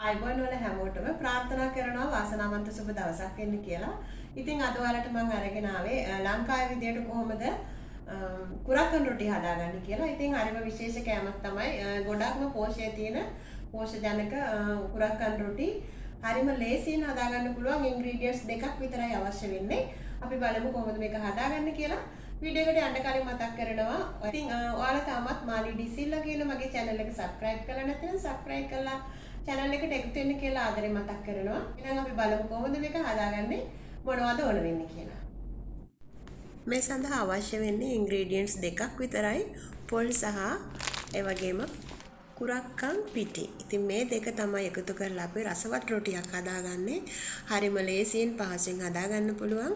අයිබෝන් වල හැමෝටම ප්‍රාර්ථනා කරනවා වාසනාවන්ත සුබ දවසක් වෙන්න කියලා. ඉතින් අද ඔයාලට මම අරගෙන ආවේ ලංකාවේ විදියට කොහොමද කුරහන් රොටි හදාගන්නේ කියලා. ඉතින් හරිම විශේෂ කෑමක් තමයි. ගොඩක්ම පෝෂය තියෙන පෝෂජනක කුරහන් රොටි. හරිම ලේසියෙන් හදාගන්න පුළුවන් ඉන්ග්‍රීඩියන්ට්ස් දෙකක් විතරයි අවශ්‍ය වෙන්නේ. අපි බලමු කොහොමද මේක හදාගන්නේ කියලා. වීඩියෝ එකට යන්න කලින් මතක් කරනවා. ඉතින් ඔයාලා තාමත් මaleedesilva කියන මගේ channel එක subscribe කරලා නැත්නම් subscribe කරලා channel එකට එකතු වෙන්න කියලා ආදරේ මතක් කරනවා. එහෙනම් අපි බලමු කොහොමද මේක හදාගන්නේ මොනවද ඕන වෙන්නේ කියලා. මේ සඳහා අවශ්‍ය වෙන්නේ ingredients දෙකක් විතරයි. පොල් සහ ඒ වගේම කුරක්කන් පිටි. ඉතින් මේ දෙක තමයි එකතු කරලා අපි රසවත් රොටියක් හදාගන්නේ. හරිම ලේසියෙන් පහසුවෙන් හදාගන්න පුළුවන්.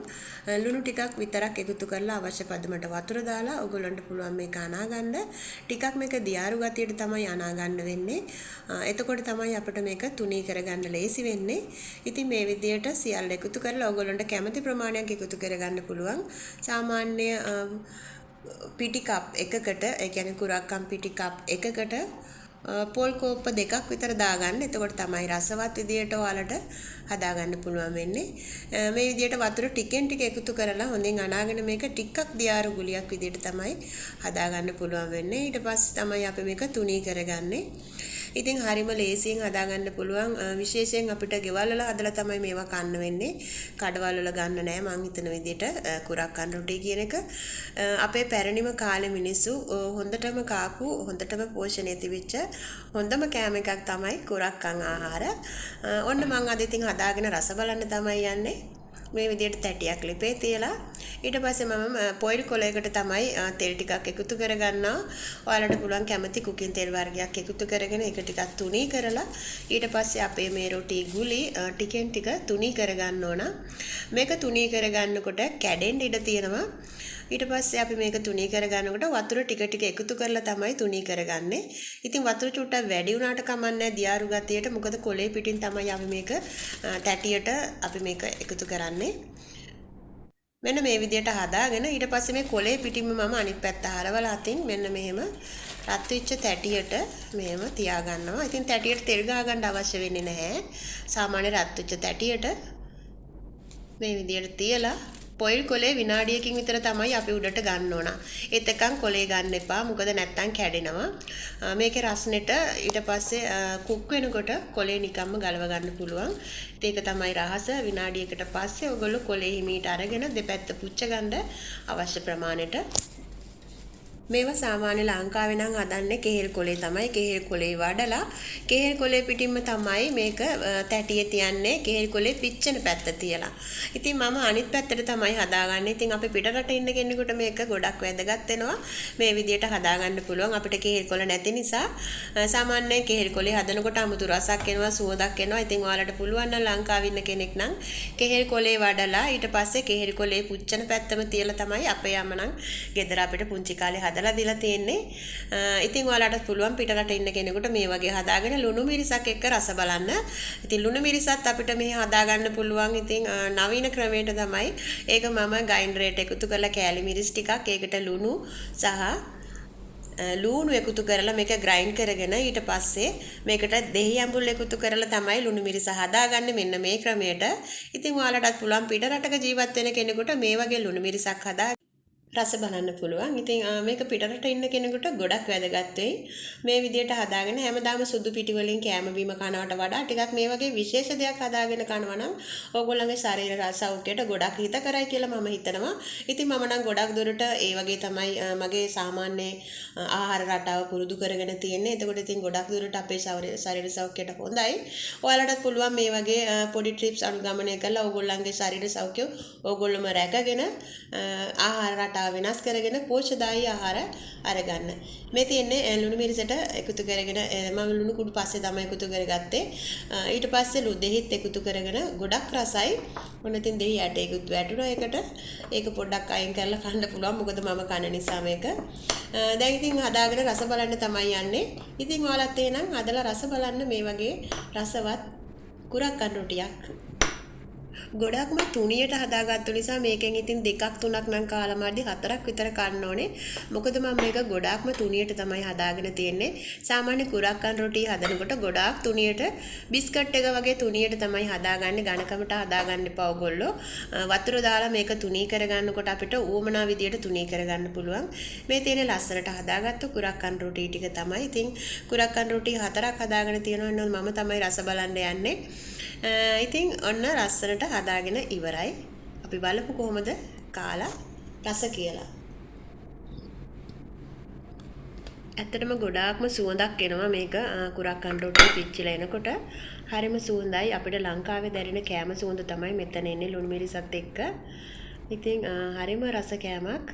ලුණු ටිකක් විතරක් එකතු කරලා අවශ්‍ය පදමට වතුර දාලා ඔයගොල්ලන්ට පුළුවන් මේක අනාගන්න. ටිකක් මේක දියාරු ගතියට තමයි අනාගන්න වෙන්නේ. එතකොට තමයි අපිට මේක තුනී කරගන්න ලේසි වෙන්නේ. ඉතින් මේ විදියට සියල්ල එකතු කරලා ඔයගොල්ලන්ට කැමති ප්‍රමාණයක් එකතු කරගන්න පුළුවන්. සාමාන්‍ය පිටි කප් එකකට, ඒ කියන්නේ කුරක්කන් පිටි කප් එකකට පොල් කෝප්ප දෙකක් විතර දාගන්න. එතකොට තමයි රසවත් විදියට ඔයාලට හදාගන්න පුළුවන් වෙන්නේ. මේ විදියට වතුර ටිකෙන් ටික එකතු කරලා හොඳින් අනාගෙන මේක ටිකක් දියාරු ගුලියක් විදියට තමයි හදාගන්න පුළුවන් වෙන්නේ. ඊට පස්සේ තමයි අපි මේක තුනී කරගන්නේ. ඉතින් හරිම ලේසියෙන් හදාගන්න පුළුවන්. විශේෂයෙන් අපිට ගෙවල් වල හදලා තමයි මේවා කන්න වෙන්නේ. කඩවල වල ගන්න නෑ මං හිතන විදියට කුරක්කන් රොටි කියන එක. අපේ පැරණිම කාලේ මිනිස්සු හොඳටම කාපු හොඳටම පෝෂණය තිබිච්ච හොඳම කෑම එකක් තමයි කුරක්කන් ආහාර. ඔන්න මං අද ඉතින් හදාගෙන රස බලන්න තමයි යන්නේ. මේ විදියට තැටියක් ලිපේ තියලා ඊට පස්සේ මම පොයිල් කොලයකට තමයි තෙල් ටිකක් එකතු කරගන්නවා. ඔයාලට පුළුවන් කැමති කුකින් තෙල් වර්ගයක් එකතු කරගෙන ඒක ටිකක් තුනී කරලා ඊට පස්සේ අපේ මේ රොටි ගුලි ටිකෙන් ටික තුනී කරගන්න ඕන. මේක තුනී කරගන්නකොට කැඩෙන්න ඉඩ තියෙනවා. ඊට පස්සේ අපි මේක තුනී කරගන්නකොට වතුර ටික ටික එකතු කරලා තමයි තුනී කරගන්නේ. ඉතින් වතුර චුට්ටක් වැඩි වුණාට කමන්නේ දියාරු ගතියට. මොකද කොලේ පිටින් තමයි අපි මේක තැටියට අපි මේක එකතු කරන්නේ. මෙන්න මේ විදියට හදාගෙන ඊට පස්සේ මේ කොලේ පිටින්ම මම අනිත් පැත්ත හරවලා අතින් මෙන්න මෙහෙම රත් වෙච්ච තැටියට මෙහෙම තියා ගන්නවා. ඉතින් තැටියට තෙල් ගා ගන්න අවශ්‍ය වෙන්නේ නැහැ. සාමාන්‍ය රත් වෙච්ච තැටියට මේ විදියට තියලා පොයිල් කොලේ විනාඩියකින් විතර තමයි අපි උඩට ගන්න ඕන. එතකන් කොලේ ගන්න එපා. මොකද නැත්තම් කැඩෙනවා. මේකේ රස්නෙට ඊට පස්සේ කුක් වෙනකොට කොලේ නිකම්ම ගලව ගන්න පුළුවන්. ඒක තමයි රහස. විනාඩියකට පස්සේ ඔයගොල්ලෝ කොලේ හිමීට අරගෙන දෙපැත්ත පුච්ච ගන්න අවශ්‍ය ප්‍රමාණයට. මේවා සාමාන්‍ය ලංකාවේ නම් හදන්නේ කෙහෙල් කොලේ තමයි. කෙහෙල් කොලේ වඩලා කෙහෙල් කොලේ පිටින්ම තමයි මේක තැටියේ තියන්නේ. කෙහෙල් කොලේ පිච්චෙන පැත්ත තියලා. ඉතින් මම අනිත් පැත්තට තමයි හදාගන්නේ. ඉතින් අපි පිටරට ඉන්න කෙනෙකුට මේක ගොඩක් වැදගත් වෙනවා. මේ විදියට හදාගන්න පුළුවන්. අපිට කෙහෙල් කොල නැති නිසා සාමාන්‍යයෙන් කෙහෙල් කොලේ හදනකොට අමුතු රසක් එනවා, සුවඳක් එනවා. ඉතින් ඔයාලට පුළුවන් නම් ලංකාවේ ඉන්න කෙනෙක් නම් කෙහෙල් කොලේ වඩලා ඊට පස්සේ කෙහෙල් කොලේ පුච්චන පැත්තම තියලා තමයි අපේ අම්ම නම් ගෙදර අපිට පුංචි කාලේ හදලා දීලා තියෙන්නේ. ඉතින් ඔයාලට පුළුවන් පිටරට ඉන්න කෙනෙකුට මේ වගේ හදාගෙන ලුණු මිරිසක් එක්ක රස බලන්න. ඉතින් ලුණු මිරිසත් අපිට මේ හදාගන්න පුළුවන්. ඉතින් නවීන ක්‍රමයට තමයි ඒක මම ග්‍රයින්ඩරයට එකතු කරලා කෑලි මිරිස් ටිකක් ඒකට ලුණු සහ ලුණු එකතු කරලා මේක ග්‍රයින්ඩ් කරගෙන ඊට පස්සේ මේකට දෙහි ඇඹුල් එකතු කරලා තමයි ලුණු මිරිස හදාගන්නේ මෙන්න මේ ක්‍රමයට. ඉතින් ඔයාලටත් පුළුවන් පිටරටක ජීවත් වෙන කෙනෙකුට මේ වගේ ලුණු මිරිසක් හදා රස බලන්න පුළුවන්. ඉතින් මේක පිටරට ඉන්න කෙනෙකුට ගොඩක් වැදගත් වෙයි. මේ විදියට හදාගෙන හැමදාම සුදු පිටි වලින් කෑම බීම කනවට වඩා ටිකක් මේ වගේ විශේෂ දෙයක් හදාගෙන කනවා නම් ඕගොල්ලන්ගේ ශරීර සෞඛ්‍යයට ගොඩක් හිතකරයි කියලා මම හිතනවා. ඉතින් මම නම් ගොඩක් දුරට ඒ වගේ තමයි මගේ සාමාන්‍ය ආහාර රටාව පුරුදු කරගෙන තියෙන්නේ. එතකොට ඉතින් ගොඩක් දුරට අපේ ශරීර සෞඛ්‍යයට හොඳයි. ඔයාලටත් පුළුවන් මේ වගේ පොඩි ට්‍රිප්ස් අනුගමනය කරලා ඕගොල්ලන්ගේ ශරීර සෞඛ්‍ය ඕගොල්ලොම රැකගෙන ආහාර රටාව වෙනස් කරගෙන පෝෂ්‍යදායී ආහාර අරගන්න. මේ තියෙන්නේ ලුණු මිරිසට එකතු කරගෙන මම ලුණු කුඩු පස්සේ තමයි එකතු කරගත්තේ. ඊට පස්සේ දෙහිත් එකතු කරගෙන ගොඩක් රසයි. මොන ඉතින් දෙහි ඇට එකතු වැටුණා ඒකට. ඒක පොඩ්ඩක් අයින් කරලා කන්න පුළුවන්. මොකද මම කන නිසා මේක. දැන් ඉතින් හදාගෙන රස බලන්න තමයි යන්නේ. ඉතින් ඔයාලත් එහෙනම් හදලා රස බලන්න මේ වගේ රසවත් කුරක්කන් රොටියක්. ගොඩක්ම තුනියට හදාගත්තු නිසා මේකෙන් ඉතින් දෙකක් තුනක් නම් කාලා මාඩි හතරක් විතර කන්න ඕනේ. මොකද මම මේක ගොඩාක්ම තුනියට තමයි හදාගෙන තියෙන්නේ. සාමාන්‍ය කුරක්කන් රොටි හදනකොට ගොඩාක් තුනියට බිස්කට් එක වගේ තුනියට තමයි හදාගන්නේ. ඝනකමට හදාගන්න එපා ඔයගොල්ලෝ. වතුර දාලා මේක තුනී කරගන්නකොට අපිට ඌමනා විදියට තුනී කරගන්න පුළුවන්. මේ තියෙන ලස්සනට හදාගත්තු කුරක්කන් රොටි ටික තමයි. ඉතින් කුරක්කන් රොටි හතරක් හදාගෙන තියෙනවා මම තමයි රස බලන්න යන්නේ. ඉතින් ඔන්න ලස්සනට හදාගෙන ඉවරයි. අපි බලමු කොහොමද කාලා රස කියලා. ඇත්තටම ගොඩාක්ම සුවඳක් එනවා මේක කුරක්කන් රොටි පිච්චිලා එනකොට. හරිම සුවඳයි. අපිට ලංකාවේ දැනෙන කෑම සුවඳ තමයි මෙතන එන්නේ ලුණු මිරිසත් එක්ක. ඉතින් හරිම රස කෑමක්.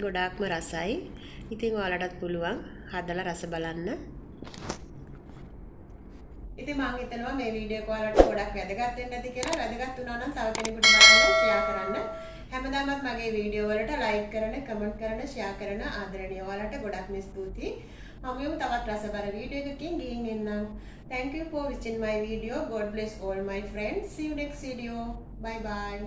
ගොඩාක්ම රසයි. ඉතින් ඔයාලටත් පුළුවන් හදලා රස බලන්න. ඉතින් මම හිතනවා මේ වීඩියෝ එක ඔයාලට ගොඩක් වැදගත් වෙන්න ඇති කියලා. වැදගත් වුණා නම් තව කෙනෙකුට බලන්න ෂෙයා කරන්න. හැමදාමත් මගේ වීඩියෝ වලට ලයික් කරන, කමෙන්ට් කරන, ෂෙයා කරන ආදරණීය ඔයාලට ගොඩක්ම ස්තුතියි. හමුවෙමු තවත් රසබර වීඩියෝ එකකින් ගිහින් එන්නම්. Thank you for watching my video. God bless all my friends. See you next video. Bye bye.